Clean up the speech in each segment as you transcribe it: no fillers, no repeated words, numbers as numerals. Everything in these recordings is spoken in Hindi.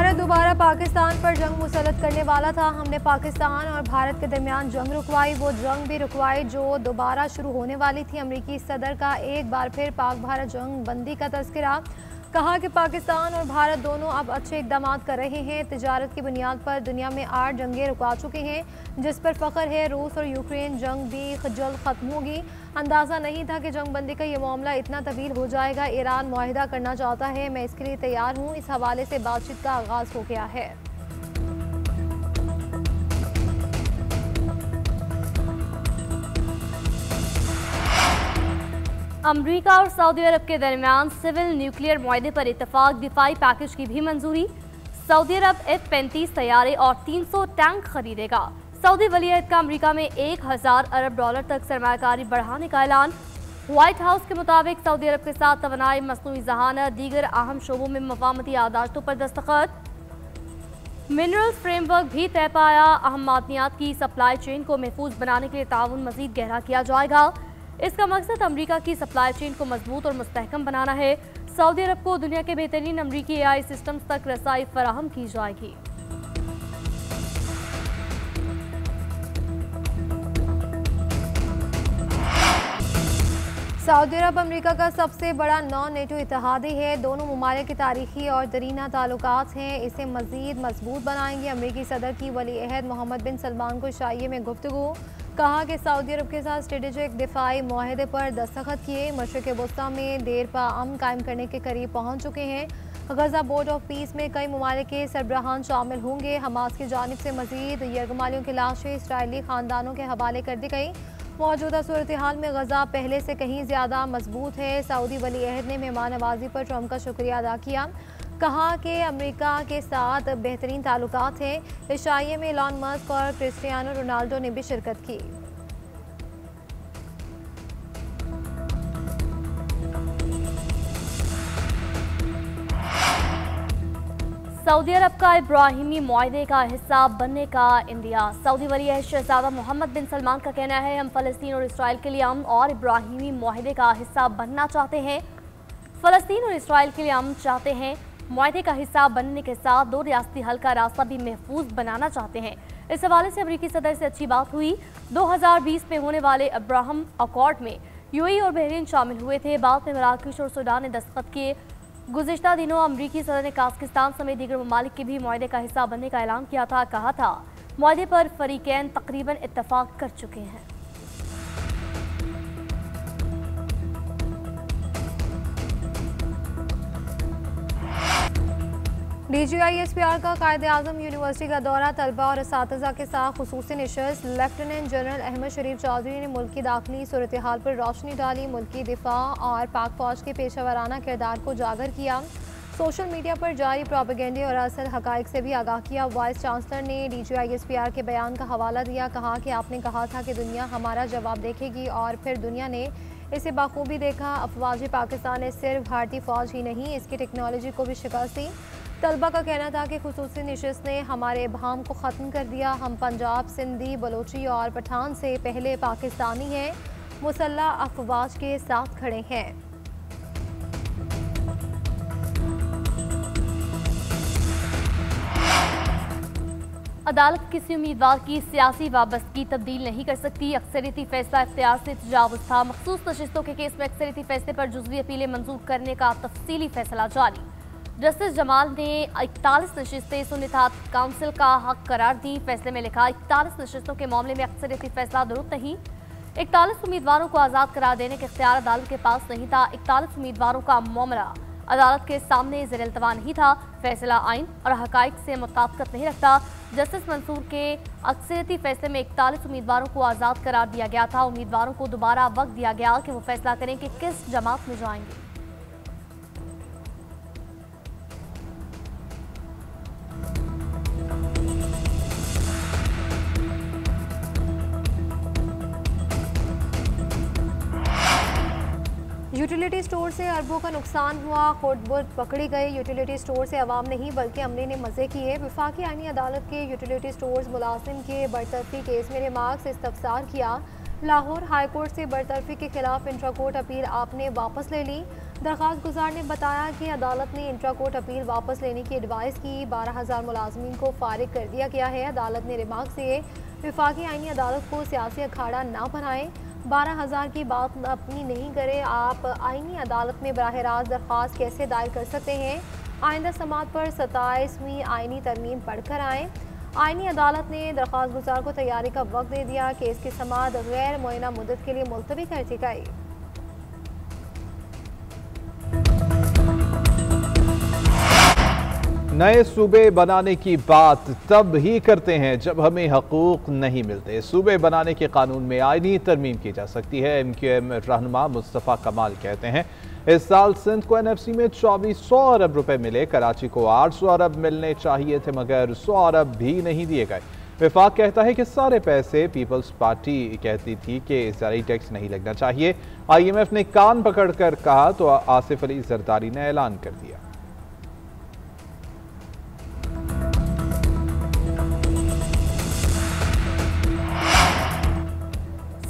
भारत दोबारा पाकिस्तान पर जंग मुसल्लत करने वाला था। हमने पाकिस्तान और भारत के दरमियान जंग रुकवाई, वो जंग भी रुकवाई जो दोबारा शुरू होने वाली थी। अमरीकी सदर का एक बार फिर पाक भारत जंग बंदी का तस्करा। कहा कि पाकिस्तान और भारत दोनों अब अच्छे इकदाम कर रहे हैं। तिजारत की बुनियाद पर दुनिया में 8 जंगें रुका चुके हैं, जिस पर फ़ख्र है। रूस और यूक्रेन जंग भी जल्द ख़त्म होगी। अंदाज़ा नहीं था कि जंग बंदी का ये मामला इतना तवील हो जाएगा। ईरान मुआहिदा करना चाहता है, मैं इसके लिए तैयार हूँ। इस हवाले से बातचीत का आगाज़ हो गया है। अमरीका और सऊदी अरब के दरमियान सिविल न्यूक्लियर मुआहदे पर इत्तफाक, दिफाई पैकेज की भी मंजूरी। सऊदी अरब F-35 तैयारे और 300 टैंक खरीदेगा। सऊदी वलीअहद का अमरीका में 1000 अरब डॉलर तक सरमायाकारी बढ़ाने का ऐलान। व्हाइट हाउस के मुताबिक सऊदी अरब के साथ तवानाई, मसनूई ज़हानत, दीगर अहम शोबों में मफाहमती आदातों पर दस्तखत। मिनरल्स फ्रेमवर्क भी तय पाया। अहम मादनियात की सप्लाई चेन को महफूज बनाने के लिए ताउन मजीद गहरा किया जाएगा। इसका मकसद अमरीका की सप्लाई चेन को मजबूत और मुस्तहकम बनाना है। सऊदी अरब को दुनिया के बेहतरीन अमरीकी AI सिस्टम्स तक रसाई फराहम की जाएगी। सऊदी अरब अमरीका का सबसे बड़ा नॉन नेटो इत्तेहादी है। दोनों ममालिक के तारीखी और दरीना ताल्लुकात हैं, इसे मजीद मजबूत बनाएंगे। अमरीकी सदर की वलीअहद मोहम्मद बिन सलमान को शाइये में गुफ्तगू। कहा कि सऊदी अरब के साथ स्ट्रेटेजिक दिफाई मुआहदे पर दस्तखत किए। मशरिक वस्ता में देर पा अमन कायम करने के करीब पहुँच चुके हैं। गजा बोर्ड ऑफ पीस में कई ममालिक के सरबराहान शामिल होंगे। हमास की जानिब से मजीद यरगमालियों की लाशें इसराइली खानदानों के हवाले कर दी गई। मौजूदा सूरत हाल में गजा पहले से कहीं ज़्यादा मजबूत है। सऊदी वलीअहद ने मेहमान नवाजी पर ट्रंप का शुक्रिया अदा किया। कहा कि अमेरिका के साथ बेहतरीन ताल्लुकात हैं। इस शाइये में एलन मस्क और क्रिस्टियानो रोनाल्डो ने भी शिरकत की। सऊदी अरब का इब्राहिमी मुआहदे का हिस्सा बनने का इंदिया। सऊदी वलीअहद शहजादा मोहम्मद बिन सलमान का कहना है, हम फ़लस्तीन और इसराइल के लिए अमन और इब्राहिमी मुआहदे का हिस्सा बनना चाहते हैं। फ़लस्तीन और इसराइल के लिए अमन चाहते हैं। मुआहदे का हिस्सा बनने के साथ 2 रियासती हल का रास्ता भी महफूज बनाना चाहते हैं। इस हवाले से अमरीकी सदर से अच्छी बात हुई। 2020 में होने वाले अब्राहम अकॉर्ड में UAE और बहरीन शामिल हुए थे। बाद में मराकश और सूडान ने दस्तखत किए। गुज़िश्ता दिनों अमरीकी सदर ने काज़किस्तान समेत दीगर ममालिक के भी मुआहदे का हिस्सा बनने का ऐलान किया था। कहा था, मुआहदे पर फरीकैन तकरीबन इत्तफाक कर चुके हैं। DGISPR का कायदे आज़म यूनिवर्सिटी का दौरा। तलबा और असातिज़ा के साथ खुसूसी निशस्त। लेफ्टिनेंट जनरल अहमद शरीफ चौधरी ने मुल्क की दाखिली सूरत हाल पर रोशनी डाली। मुल्क की दिफा और पाक फौज के पेशेवराना किरदार को उजागर किया। सोशल मीडिया पर जारी प्रोपेगेंडे और असल हकाइक से भी आगाह किया। वाइस चांसलर ने DGISPR के बयान का हवाला दिया। कहा कि आपने कहा था कि दुनिया हमारा जवाब देखेगी और फिर दुनिया ने इसे बाखूबी देखा। अफवाज पाकिस्तान ने सिर्फ भारतीय फौज ही नहीं, इसकी टेक्नोलॉजी को भी शिकस्त दी। तलबा का कहना था कि खुसूसी निशस्त ने हमारे इबहाम को ख़त्म कर दिया। हम पंजाब, सिंधी, बलोची और पठान से पहले पाकिस्तानी हैं, मुसल्लह अफवाज के साथ खड़े हैं। अदालत किसी उम्मीदवार की सियासी वाबस्तगी तब्दील नहीं कर सकती। अक्सरियती फैसला इख्तियार से तजावुज़ था। मखसूस नशिस्तों के केस में अक्सरियती फैसले पर जुज़वी अपीलें मंजूर करने का तफसीली फैसला जारी। जस्टिस जमाल ने 41 नशिस्तें सुन्नितात काउंसिल का हक करार दी। फैसले में लिखा, 41 नशिस्तों के मामले में अक्सरियती फैसला दुरुस्त नहीं। 41 उम्मीदवारों को आज़ाद करार देने का इख्तियार अदालत के पास नहीं था। 41 उम्मीदवारों का मामला अदालत के सामने ज़ेर-इल्तवा नहीं था। फैसला आइन और हकाइक से मुताबिकत नहीं रखता। जस्टिस मंसूर के अक्सरियती फैसले में 41 उम्मीदवारों को आज़ाद करार दिया गया था। उम्मीदवारों को दोबारा वक्त दिया गया कि वो फैसला करें कि किस जमात में जाएंगे। यूटिलिटी स्टोर से अरबों का नुकसान हुआ, खुर्द-बुर्द पकड़ी गई। यूटिलिटी स्टोर से अवाम नहीं बल्कि अमले ने मजे किए। वफाकी आईनी अदालत के यूटिलिटी स्टोर्स मुलाजिम के बरतरफी केस में रिमार्क्स इस्तफसार किया। लाहौर हाई कोर्ट से बरतरफी के खिलाफ इंट्रा कोर्ट अपील आपने वापस ले ली। दरख्वास्त गुजार ने बताया कि अदालत ने इंट्रा कोर्ट अपील वापस लेने की एडवाइस की। 12,000 मुलाजमीन को फारिग कर दिया गया है। अदालत ने रिमार्क्स दिए विफाकी आईनी अदालत को सियासी अखाड़ा ना बनाएं। 12,000 की बात अपनी नहीं करें। आप आईनी अदालत में बराह रास्त दरख्वास्त कैसे दायर कर सकते हैं? आइंदा समात पर 27वीं आईनी तरमीम पढ़कर आएँ। आईनी अदालत ने दरख्वास्त गुजार को तैयारी का वक्त दे दिया। केस की समात गैर मुअय्यना मुद्दत के लिए मुलतवी कर दी गई। नए सूबे बनाने की बात तब ही करते हैं जब हमें हकूक नहीं मिलते। सूबे बनाने के कानून में आईनी तरमीम की जा सकती है। MQM रहनुमा मुस्तफ़ा कमाल कहते हैं इस साल सिंध को NFC में 2400 अरब रुपए मिले। कराची को 800 अरब मिलने चाहिए थे मगर 100 अरब भी नहीं दिए गए। विफाक कहता है कि सारे पैसे पीपल्स पार्टी कहती थी कि ज़राई टैक्स नहीं लगना चाहिए। IMF ने कान पकड़कर कहा तो आसिफ अली जरदारी ने ऐलान कर दिया।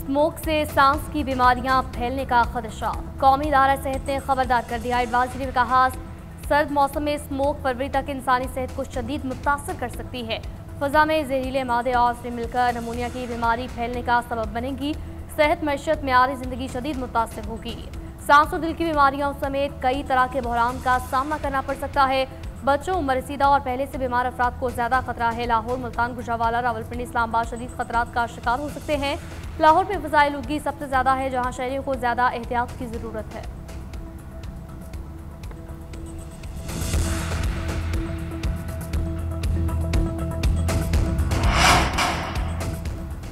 स्मोक से सांस की बीमारियां फैलने का खदशा। कौमी इदारा सेहत ने खबरदार कर दिया। एडवाइजरी में कहा सर्द मौसम में स्मोक फरवरी तक इंसानी सेहत को शदीद मुतासर कर सकती है। फजा में जहरीले मादे और से मिलकर नमूनिया की बीमारी फैलने का सबब बनेगी। सेहत मैशत मेयारी जिंदगी शदीद मुतासर होगी। सांस और दिल की बीमारियों समेत कई तरह के बहरान का सामना करना पड़ सकता है। बच्चों, उम्ररसीदा और पहले से बीमार अफराद को ज्यादा खतरा है। लाहौर, मुल्तान, गुजरावाला, रावलपिंडी, इस्लामाबाद शदीद खतरात का शिकार हो सकते हैं। लाहौर में फ़ज़ाए आलूगी सबसे ज्यादा है जहां शहरियों को ज्यादा एहतियात की जरूरत है।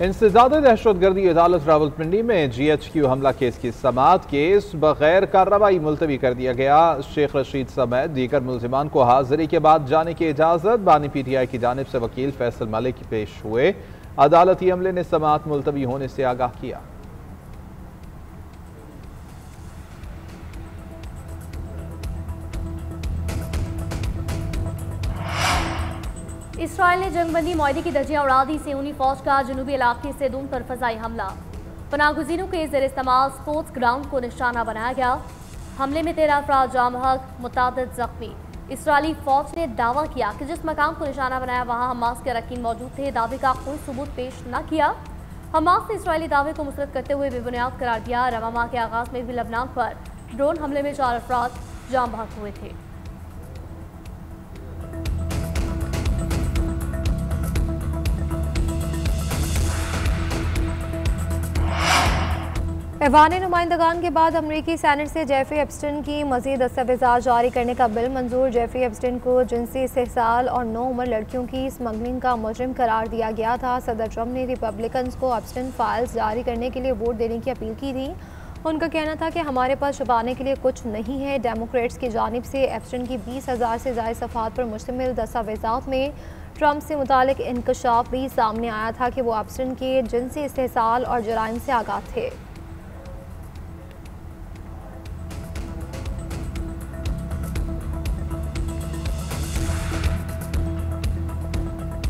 इंसदाद दहशतगर्दी अदालत रावलपिंडी में GHQ हमला केस की समात केस बगैर कार्रवाई मुलतवी कर दिया गया। शेख रशीद समेत दीगर मुलजिमान को हाजिरी के बाद जाने की इजाज़त। बानी PTI की जानिब से वकील फैसल मलिक पेश हुए। अदालती अमले ने समात मुलतवी होने से आगाह किया। इसराइल ने जंगबंदी मुआहदे की धज्जियां उड़ा दी। सियोनी फौज का जनूबी इलाके से दून पर फजाई हमला। पनागुज़ीरों के ज़ेर इस्तेमाल स्पोर्ट्स ग्राउंड को निशाना बनाया गया। हमले में 13 अफराद जाम हक, मुतादिद जख्मी। इसराइली फौज ने दावा किया कि जिस मकाम को निशाना बनाया वहां हमास के अरकान मौजूद थे। दावे का कोई सबूत पेश न किया। हमास ने इसराइली दावे को मुस्तरद करते हुए बेबुनियाद करार दिया। रवा माह के आगाज में भी लबनान पर ड्रोन हमले में 4 अफराद जाम बहक हुए थे। ऐवान नुमाइंदगान के बाद अमरीकी सैनेट से जेफरी एप्स्टेन की मजीद दस्तावेज़ात जारी करने का बिल मंजूर। जेफरी एप्स्टेन को जिनसी इस्तेहसाल और 9 उम्र लड़कियों की स्मगलिंग का मुजरिम करार दिया गया था। सदर ट्रंप ने रिपब्लिकन्स को एप्स्टेन फाइल्स जारी करने के लिए वोट देने की अपील की थी। उनका कहना था कि हमारे पास छुपाने के लिए कुछ नहीं है। डेमोक्रेट्स की जानिब से एप्स्टेन की 20,000 से ज़ायद सफ़ात पर मुश्तमिल दस्तावेज़ात में ट्रंप से मुतालिक इंकशाफ भी सामने आया था कि वो एप्स्टेन के जिनसी इस्तेहसाल और जराइम से आगाह थे।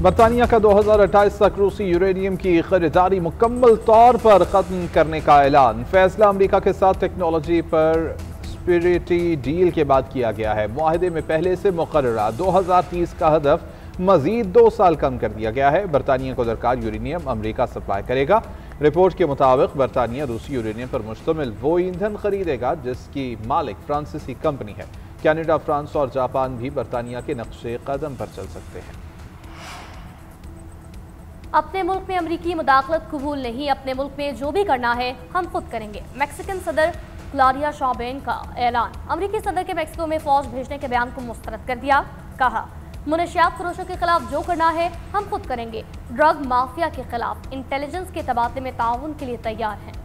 बरतानिया का 2028 तक रूसी यूरेनियम की खरीदारी मुकम्मल तौर पर ख़त्म करने का ऐलान। फैसला अमेरिका के साथ टेक्नोलॉजी पर स्पिरिटी डील के बाद किया गया है। मुआहदे में पहले से मुकर्ररा 2030 का हदफ मजीद 2 साल कम कर दिया गया है। बरतानिया को दरकार यूरेनियम अमेरिका सप्लाई करेगा। रिपोर्ट के मुताबिक बरतानिया रूसी यूरेनियम पर मुश्तमिल वो ईंधन खरीदेगा जिसकी मालिक फ्रांसीसी कंपनी है। कनाडा, फ्रांस और जापान भी बरतानिया के नक्शे कदम पर चल सकते हैं। अपने मुल्क में अमरीकी मुदाखलत कबूल नहीं। अपने मुल्क में जो भी करना है हम खुद करेंगे। मैक्सिकन सदर क्लॉडिया शॉबेन का ऐलान। अमरीकी सदर के मैक्सिको में फौज भेजने के बयान को मुस्तरद कर दिया। कहा मुनशियात फरोशों के खिलाफ जो करना है हम खुद करेंगे। ड्रग माफिया के खिलाफ इंटेलिजेंस के तबादले में ताउन के लिए तैयार हैं।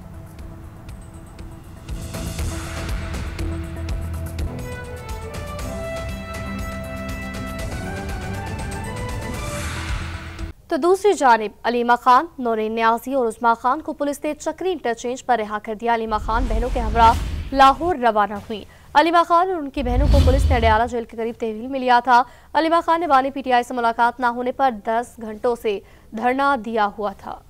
तो दूसरी जानिब अलीमा खान, नौरीन न्याजी और उस्मा खान को पुलिस ने चक्री इंटरचेंज पर रिहा कर दिया। अलीमा खान बहनों के हमरा लाहौर रवाना हुई। अलीमा खान और उनकी बहनों को पुलिस ने अडयाला जेल के करीब तहवील में लिया था। अलीमा खान ने बानी PTI से मुलाकात न होने पर 10 घंटों से धरना दिया हुआ था।